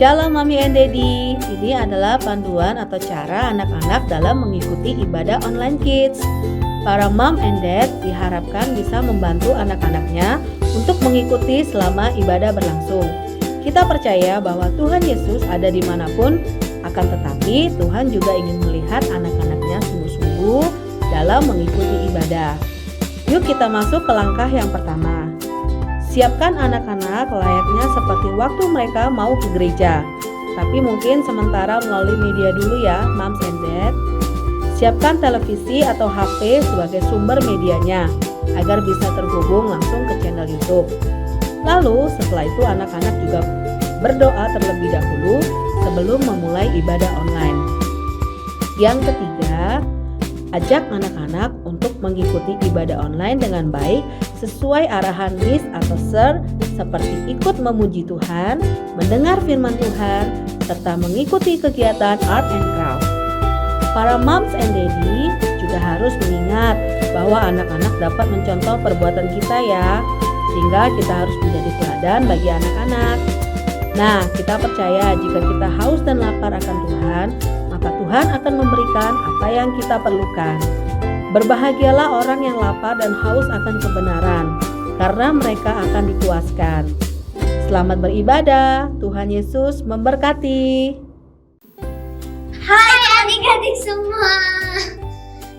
Shalom Mami and Daddy. Ini adalah panduan atau cara anak-anak dalam mengikuti ibadah online kids. Para mom and dad diharapkan bisa membantu anak-anaknya untuk mengikuti selama ibadah berlangsung. Kita percaya bahwa Tuhan Yesus ada dimanapun, akan tetapi Tuhan juga ingin melihat anak-anaknya sungguh-sungguh dalam mengikuti ibadah. Yuk kita masuk ke langkah yang pertama. Siapkan anak-anak layaknya seperti waktu mereka mau ke gereja. Tapi mungkin sementara melalui media dulu ya, moms and dad. Siapkan televisi atau HP sebagai sumber medianya agar bisa terhubung langsung ke channel YouTube. Lalu setelah itu anak-anak juga berdoa terlebih dahulu sebelum memulai ibadah online. Yang ketiga, ajak anak-anak untuk mengikuti ibadah online dengan baik sesuai arahan Miss atau Sir, seperti ikut memuji Tuhan, mendengar firman Tuhan, serta mengikuti kegiatan art and craft. Para moms and daddy juga harus mengingat bahwa anak-anak dapat mencontoh perbuatan kita ya, sehingga kita harus menjadi teladan bagi anak-anak. Nah, kita percaya jika kita haus dan lapar akan Tuhan, maka Tuhan akan memberikan apa yang kita perlukan. Berbahagialah orang yang lapar dan haus akan kebenaran, karena mereka akan dipuaskan. Selamat beribadah, Tuhan Yesus memberkati. Hai adik-adik semua,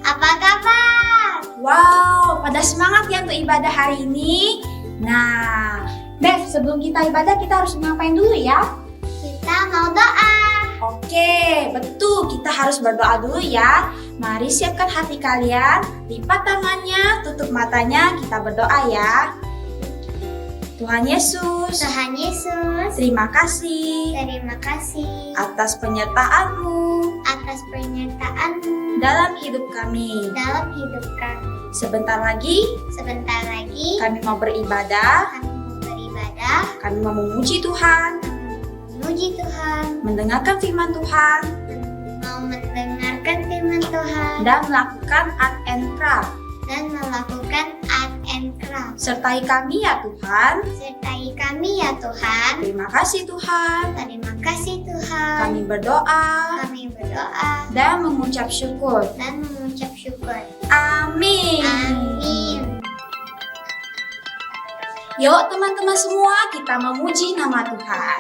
apa kabar? Wow, pada semangat ya untuk ibadah hari ini. Nah, Bev, sebelum kita ibadah kita harus ngapain dulu ya? Kita mau doa. Oke, betul, kita harus berdoa dulu ya. Mari siapkan hati kalian, lipat tangannya, tutup matanya, kita berdoa ya. Tuhan Yesus, terima kasih atas penyertaan-Mu dalam hidup kami. Sebentar lagi kami mau beribadah, kami mau memuji Tuhan, mendengarkan firman Tuhan, dan melakukan art and craft. Sertai kami ya Tuhan. Terima kasih Tuhan. Kami berdoa dan mengucap syukur. Amin. Yuk teman-teman semua, kita memuji nama Tuhan.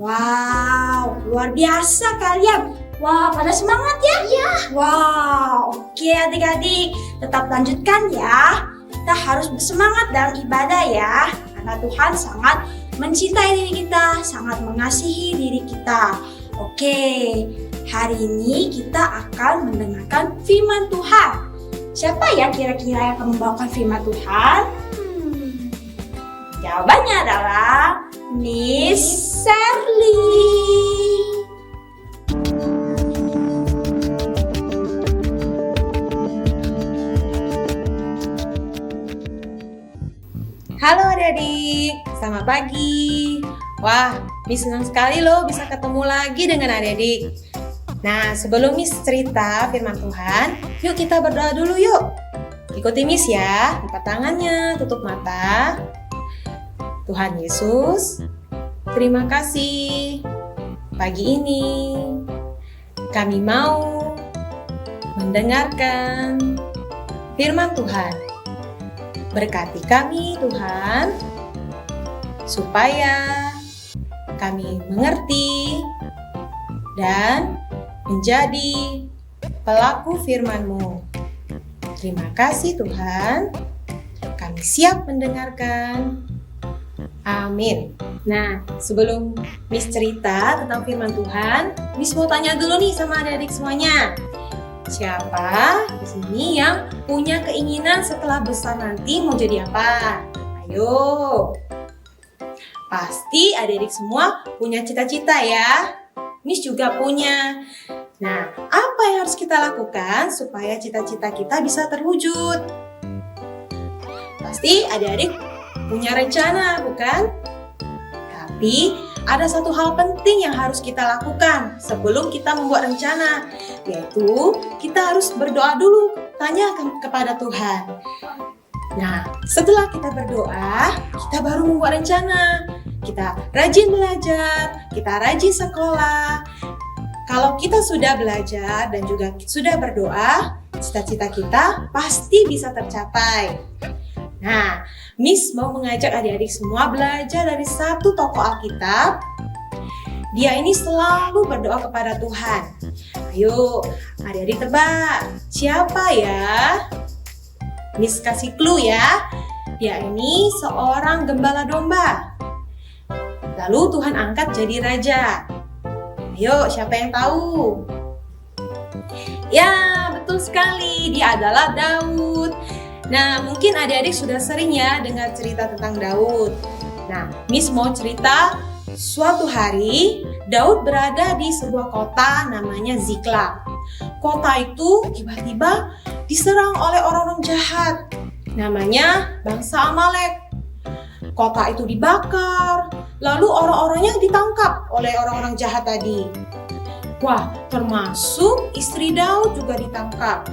Wow, luar biasa kalian. Wah, pada semangat ya? Iya. Wow, oke adik-adik, tetap lanjutkan ya. kita harus bersemangat dalam ibadah ya. Karena Tuhan sangat mencintai diri kita, sangat mengasihi diri kita. Oke, hari ini kita akan mendengarkan firman Tuhan. Siapa ya kira-kira yang akan membawakan firman Tuhan? Jawabannya adalah Miss Shirley. Halo adik-adik, selamat pagi. Wah, Miss senang sekali loh bisa ketemu lagi dengan adik-adik. Nah, sebelum Miss cerita firman Tuhan, yuk kita berdoa dulu yuk. Ikuti Miss ya, lipat tangannya, tutup mata. Tuhan Yesus, terima kasih pagi ini. Kami mau mendengarkan firman Tuhan. Berkati kami Tuhan, supaya kami mengerti dan menjadi pelaku firman-Mu. Terima kasih Tuhan, kami siap mendengarkan. Amin. Nah, sebelum Miss cerita tentang firman Tuhan, Miss mau tanya dulu nih sama adik-adik semuanya. Siapa di sini yang punya keinginan setelah besar nanti mau jadi apa? Ayo. Pasti adik-adik semua punya cita-cita ya. Miss juga punya. Nah, apa yang harus kita lakukan supaya cita-cita kita bisa terwujud? Pasti adik-adik punya rencana, bukan? Tapi ada satu hal penting yang harus kita lakukan sebelum kita membuat rencana, yaitu kita harus berdoa dulu, tanya kepada Tuhan. Nah, setelah kita berdoa, kita baru membuat rencana. Kita rajin belajar, kita rajin sekolah. Kalau kita sudah belajar dan juga sudah berdoa, cita-cita kita pasti bisa tercapai. Nah, Miss mau mengajak adik-adik semua belajar dari satu tokoh Alkitab. Dia ini selalu berdoa kepada Tuhan. Ayo, adik-adik tebak, siapa ya? Miss kasih clue ya. Dia ini seorang gembala domba. Lalu Tuhan angkat jadi raja. Ayo, siapa yang tahu? Ya, betul sekali. Dia adalah Daud. Nah, mungkin adik-adik sudah sering ya dengar cerita tentang Daud. Nah, Miss mau cerita suatu hari Daud berada di sebuah kota namanya Ziklag. Kota itu tiba-tiba diserang oleh orang-orang jahat. Namanya bangsa Amalek. Kota itu dibakar, lalu orang-orangnya ditangkap oleh orang-orang jahat tadi. Wah, termasuk istri Daud juga ditangkap.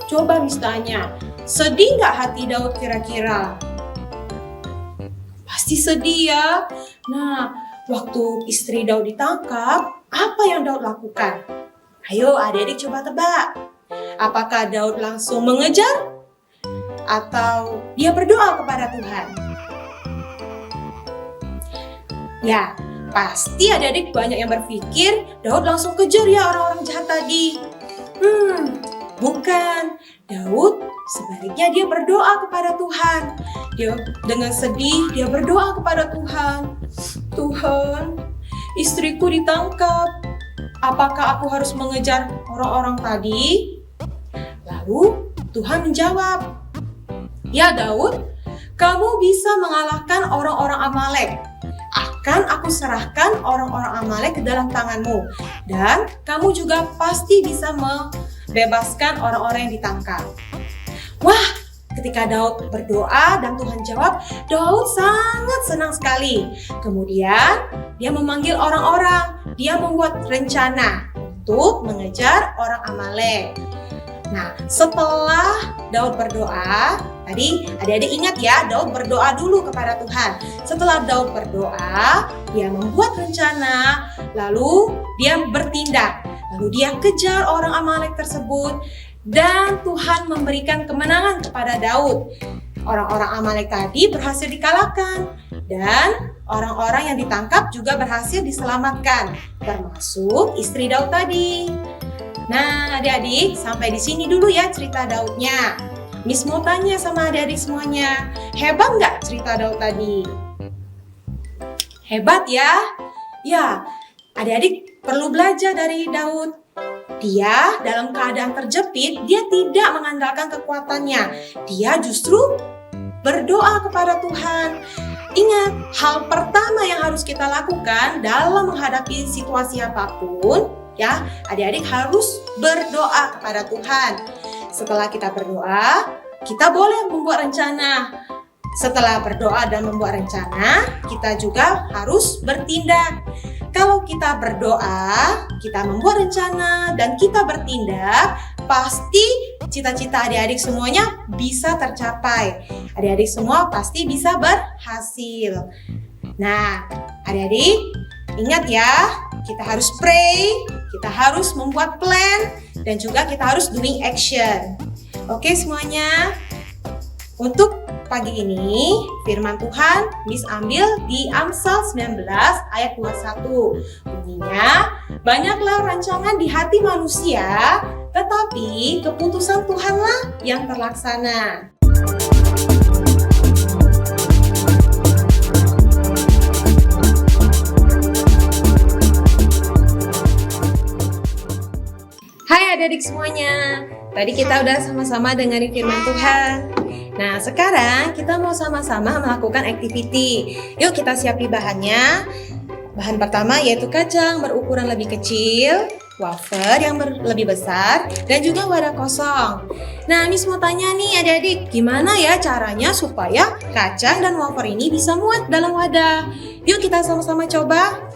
Coba Miss tanya, sedih nggak hati Daud kira-kira? Pasti sedih ya. Nah, waktu istri Daud ditangkap, apa yang Daud lakukan? Ayo adik-adik coba tebak. Apakah Daud langsung mengejar? Atau dia berdoa kepada Tuhan? Ya, pasti adik-adik banyak yang berpikir Daud langsung kejar ya orang-orang jahat tadi. Bukan. Daud sebaliknya dia berdoa kepada Tuhan. Dia dengan sedih dia berdoa kepada Tuhan. Tuhan, istriku ditangkap. Apakah aku harus mengejar orang-orang tadi? Lalu Tuhan menjawab, ya Daud, kamu bisa mengalahkan orang-orang Amalek. Akan aku serahkan orang-orang Amalek ke dalam tanganmu. Dan kamu juga pasti bisa membebaskan orang-orang yang ditangkap. Wah, ketika Daud berdoa dan Tuhan jawab, Daud sangat senang sekali. Kemudian dia memanggil orang-orang. Dia membuat rencana untuk mengejar orang Amalek. Nah, setelah Daud berdoa, tadi adik-adik ingat ya, Daud berdoa dulu kepada Tuhan. Setelah Daud berdoa, dia membuat rencana, lalu dia bertindak. Lalu dia kejar orang Amalek tersebut dan Tuhan memberikan kemenangan kepada Daud. Orang-orang Amalek tadi berhasil dikalahkan dan orang-orang yang ditangkap juga berhasil diselamatkan, termasuk istri Daud tadi. Nah, adik-adik, sampai di sini dulu ya cerita Daudnya. Miss mau tanya sama adik-adik semuanya, hebat nggak cerita Daud tadi? Hebat ya? Ya, adik-adik perlu belajar dari Daud. Dia dalam keadaan terjepit, dia tidak mengandalkan kekuatannya. Dia justru berdoa kepada Tuhan. Ingat, hal pertama yang harus kita lakukan dalam menghadapi situasi apapun, ya, adik-adik harus berdoa kepada Tuhan. Setelah kita berdoa, kita boleh membuat rencana. Setelah berdoa dan membuat rencana, kita juga harus bertindak. Kalau kita berdoa, kita membuat rencana, dan kita bertindak, pasti cita-cita adik-adik semuanya bisa tercapai. Adik-adik semua pasti bisa berhasil. Nah, adik-adik, ingat ya, kita harus pray, kita harus membuat plan, dan juga kita harus doing action. Oke semuanya, untuk pagi ini firman Tuhan Miss ambil di Amsal 19 ayat 21. Bunyinya, banyaklah rancangan di hati manusia, tetapi keputusan Tuhanlah yang terlaksana. Hai adik-adik semuanya, tadi kita udah sama-sama dengerin firman Tuhan. Nah sekarang kita mau sama-sama melakukan activity. Yuk kita siapin bahannya. Bahan pertama yaitu kacang berukuran lebih kecil, wafer yang lebih besar, dan juga wadah kosong. Nah Miss mau tanya nih adik-adik, gimana ya caranya supaya kacang dan wafer ini bisa muat dalam wadah? Yuk kita sama-sama coba.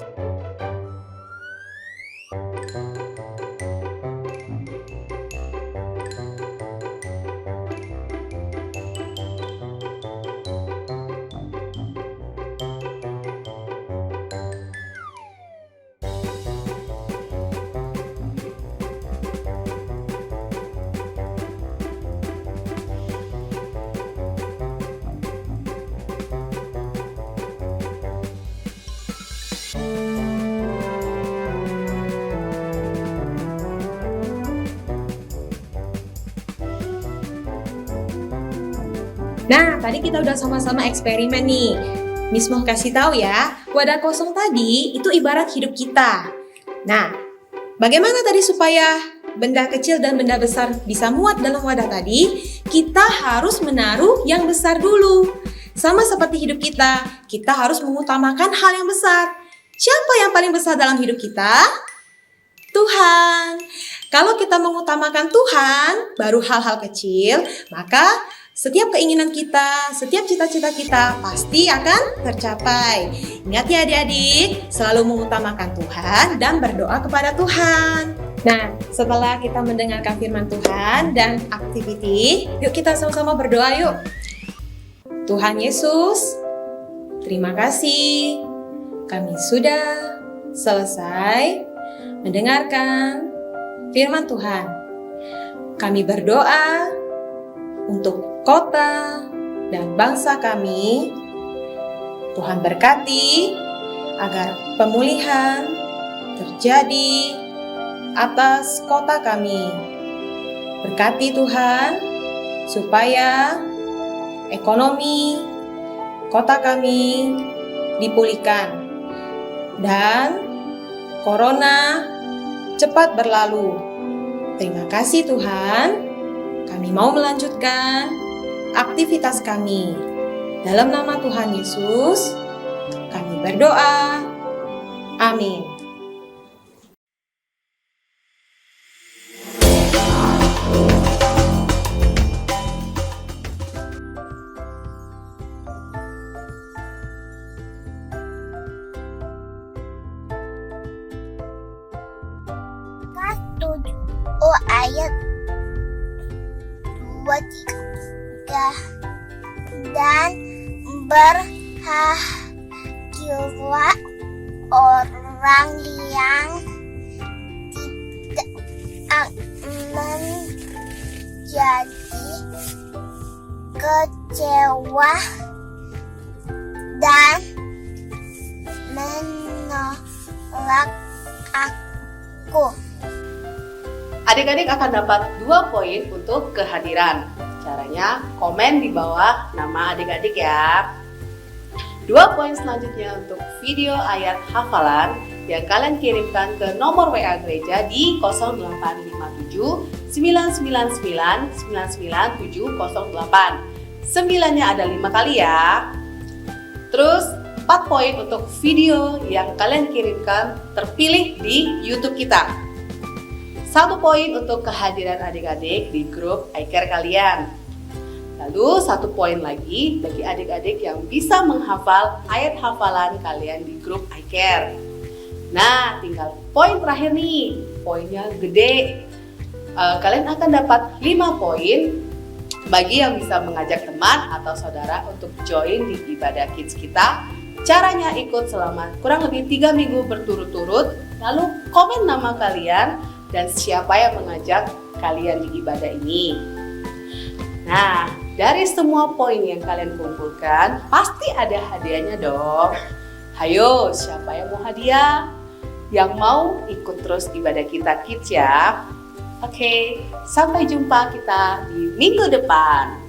Nah, tadi kita udah sama-sama eksperimen nih. Miss mau kasih tahu ya, wadah kosong tadi itu ibarat hidup kita. Nah, bagaimana tadi supaya benda kecil dan benda besar bisa muat dalam wadah tadi? Kita harus menaruh yang besar dulu. Sama seperti hidup kita harus mengutamakan hal yang besar. Siapa yang paling besar dalam hidup kita? Tuhan. Kalau kita mengutamakan Tuhan, baru hal-hal kecil, maka setiap keinginan kita, setiap cita-cita kita pasti akan tercapai. Ingat ya adik-adik, selalu mengutamakan Tuhan dan berdoa kepada Tuhan. Nah, setelah kita mendengarkan firman Tuhan dan activity, yuk kita sama-sama berdoa yuk. Tuhan Yesus, terima kasih. Kami sudah selesai mendengarkan firman Tuhan. Kami berdoa untuk kota dan bangsa kami. Tuhan berkati agar pemulihan terjadi atas kota kami. Berkati Tuhan supaya ekonomi kota kami dipulihkan dan corona cepat berlalu. Terima kasih Tuhan. Kami mau melanjutkan aktivitas kami. Dalam nama Tuhan Yesus, kami berdoa. Amin. Ayat 2, 3 dan berbahagialah orang yang tidak menjadi kecewa dan menolak aku. Adik-adik akan dapat 2 poin untuk kehadiran. Caranya komen di bawah nama adik-adik ya. 2 poin selanjutnya untuk video ayat hafalan yang kalian kirimkan ke nomor WA gereja di 0857 999 99708. 9-nya ada 5 kali ya. Terus 4 poin untuk video yang kalian kirimkan terpilih di YouTube kita. 1 poin untuk kehadiran adik-adik di grup iCare kalian. Lalu 1 poin lagi bagi adik-adik yang bisa menghafal ayat hafalan kalian di grup iCare. Nah, tinggal poin terakhir nih. Poinnya gede. Kalian akan dapat 5 poin bagi yang bisa mengajak teman atau saudara untuk join di ibadah kids kita. Caranya ikut selama kurang lebih 3 minggu berturut-turut. Lalu komen nama kalian dan siapa yang mengajak kalian di ibadah ini. Nah, dari semua poin yang kalian kumpulkan, pasti ada hadiahnya dong. Hayo, siapa yang mau hadiah? Yang mau ikut terus ibadah kita kids ya. Oke, sampai jumpa kita di minggu depan.